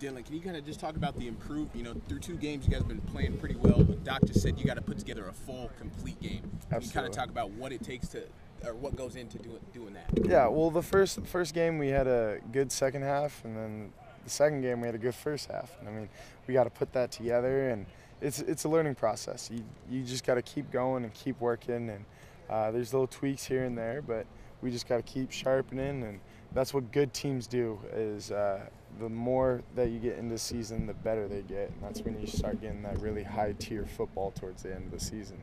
Dylan, can you kind of just talk about the improved, through 2 games you guys have been playing pretty well, but Doc just said you got to put together a full, complete game. Can you kind of talk about what it takes to, or what goes into doing that? Yeah, well, the first game we had a good second half, and then the second game we had a good first half. And I mean, we got to put that together, and it's a learning process. You just got to keep going and keep working, and there's little tweaks here and there, but we just got to keep sharpening, and that's what good teams do. Is the more that you get into the season, the better they get, and that's when you start getting that really high tier football towards the end of the season.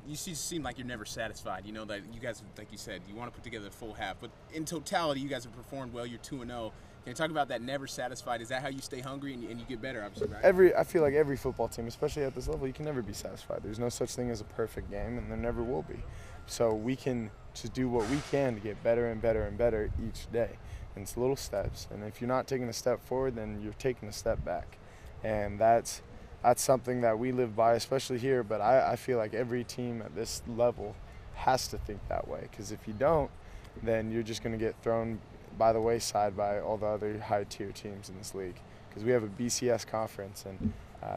You seem like you're never satisfied. That you guys, like you said, you want to put together a full half, but in totality, you guys have performed well. You're 2-0. Can you talk about that never satisfied? Is that how you stay hungry and you get better, obviously, right? I feel like every football team, especially at this level, you can never be satisfied. There's no such thing as a perfect game, and there never will be. So we can just do what we can to get better and better and better each day. And it's little steps. And if you're not taking a step forward, then you're taking a step back. And that's something that we live by, especially here. But I feel like every team at this level has to think that way. Because if you don't, then you're just going to get thrown by the wayside by all the other high-tier teams in this league. Because we have a BCS conference, and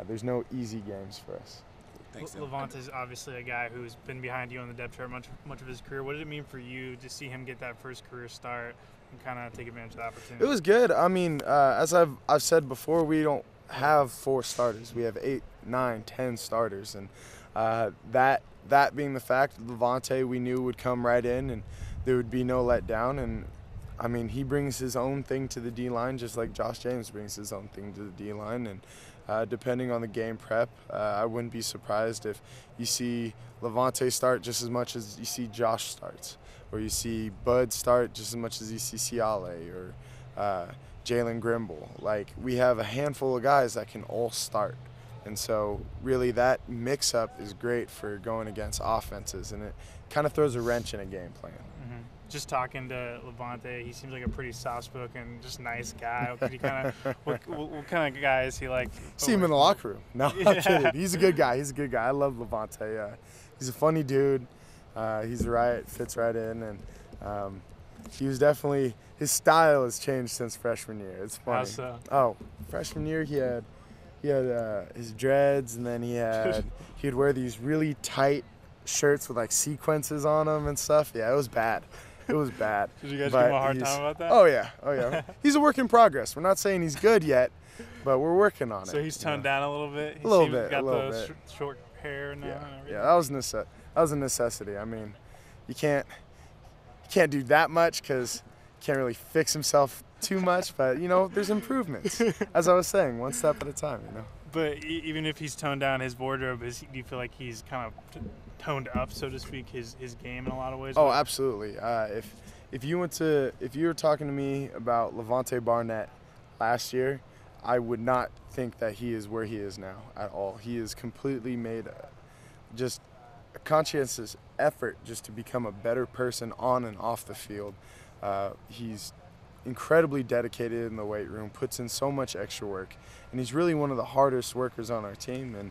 there's no easy games for us. Thanks, Levante's obviously a guy who's been behind you on the depth chart much of his career. What did it mean for you to see him get that first career start and kind of take advantage of the opportunity? It was good. I mean, as I've said before, we don't have 4 starters. We have 8, 9, 10 starters, and that being the fact, Levante we knew would come right in, and there would be no letdown. And I mean, he brings his own thing to the D-line, just like Josh James brings his own thing to the D-line. And depending on the game prep, I wouldn't be surprised if you see Levante start just as much as you see Josh starts, or you see Bud start just as much as you see Ciale or Jalen Grimble. Like, we have a handful of guys that can all start. And so really that mix-up is great for going against offenses, and it kind of throws a wrench in a game plan. Mm-hmm. Just talking to Levante, he seems like a pretty soft-spoken, just nice guy. What kind of guy is he like? See him in the locker room. No, I'm kidding. He's a good guy. I love Levante. He's a funny dude. He's fits right in, and he was definitely, his style has changed since freshman year. It's funny. How so? Oh, freshman year he had his dreads, and then he'd wear these really tight shirts with like sequences on them and stuff. Yeah, it was bad. It was bad. Did you guys give him a hard time about that? Oh yeah. He's a work in progress. We're not saying he's good yet, but we're working on it. So he's toned down a little bit. A little bit. Got the short hair now. And everything. Yeah. That was a necessity. I mean, you can't do that much because he can't really fix himself too much. But there's improvements. As I was saying, one step at a time. But even if he's toned down his wardrobe, do you feel like he's kind of toned up, so to speak, his game in a lot of ways? Oh, absolutely. If you were talking to me about Levante Barnett last year, I would not think that he is where he is now at all. He has completely made just a conscientious effort just to become a better person on and off the field. He's incredibly dedicated in the weight room, puts in so much extra work, and he's really one of the hardest workers on our team, and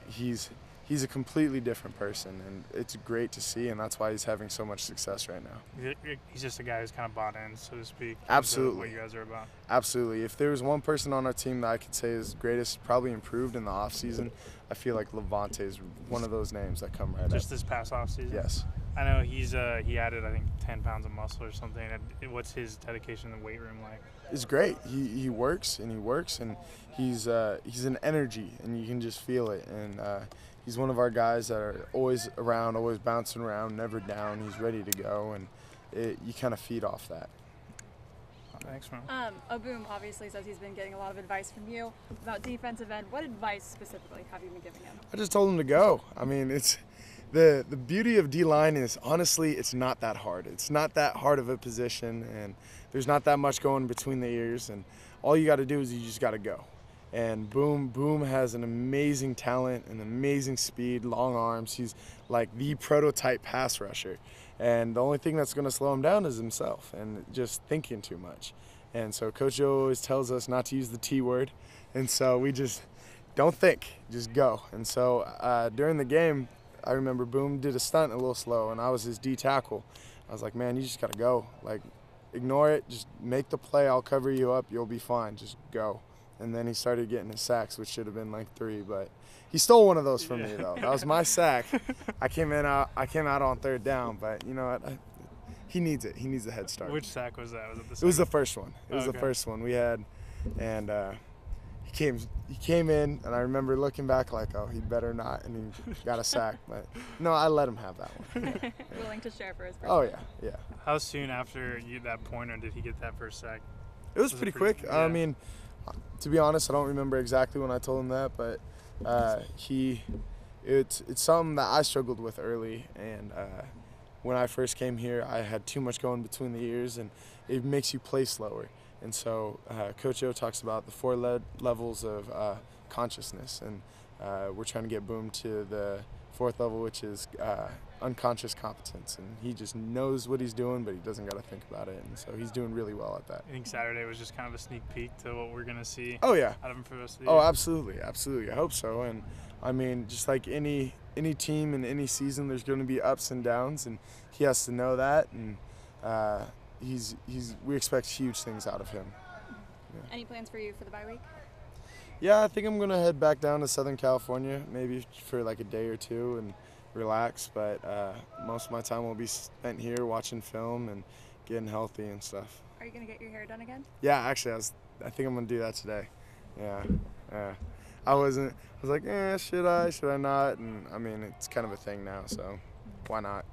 he's a completely different person, and it's great to see, and that's why he's having so much success right now. He's just a guy who's kind of bought in, so to speak. Absolutely. What you guys are about. Absolutely. If there was one person on our team that I could say is greatest, probably improved in the offseason, I feel like Levante is one of those names that come right up. Just this past offseason? Yes. I know he added, I think, 10 pounds of muscle or something. What's his dedication in the weight room like? It's great. He works, and he's an energy, and you can just feel it. And he's one of our guys that are always around, always bouncing around, never down. He's ready to go, and you kind of feed off that. Thanks, man. Obum obviously says he's been getting a lot of advice from you about defensive end. What advice specifically have you been giving him? I just told him to go. I mean, it's the beauty of D-line is, honestly, it's not that hard. It's not that hard of a position, and there's not that much going between the ears, and all you got to do is you just got to go. And Boom has an amazing talent, an amazing speed, long arms. He's like the prototype pass rusher. And the only thing that's going to slow him down is himself and just thinking too much. And so Coach Joe always tells us not to use the T word. And so we just don't think, just go. And so during the game, I remember Boom did a stunt a little slow, and I was his D tackle. I was like, man, you just got to go. Like, ignore it. Just make the play. I'll cover you up. You'll be fine. Just go. And then he started getting his sacks, which should have been like 3, but he stole one of those from me though. That was my sack. I came out on 3rd down, but you know what? He needs it. He needs a head start. Which sack was that? Was it the It was the first one. It was Okay. the first one we had, and he came in, and I remember looking back like, oh, he better not, and he got a sack. But no, I let him have that one. Willing to share for his first Oh one. yeah. How soon after that pointer did he get that first sack? It was Was it pretty pretty- quick. yeah. I mean, to be honest, I don't remember exactly when I told him that, but it's something that I struggled with early, and when I first came here, I had too much going between the ears, and it makes you play slower. And so Coach O talks about the 4 levels of consciousness, and we're trying to get Boom to the 4th level, which is unconscious competence, and he just knows what he's doing, but he doesn't got to think about it, and so he's doing really well at that. I think Saturday was just kind of a sneak peek to what we're gonna see Oh yeah. out of him for the rest of the Oh, year. absolutely. I hope so. And I mean, just like any team in any season, there's going to be ups and downs, and he has to know that. And we expect huge things out of him. Any plans for you for the bye week? Yeah, I think I'm going to head back down to Southern California, maybe for like a day or 2 and relax. But most of my time will be spent here watching film and getting healthy and stuff. Are you going to get your hair done again? Yeah, actually, I think I'm going to do that today. Yeah. I was like, should I not? And I mean, it's kind of a thing now, so why not?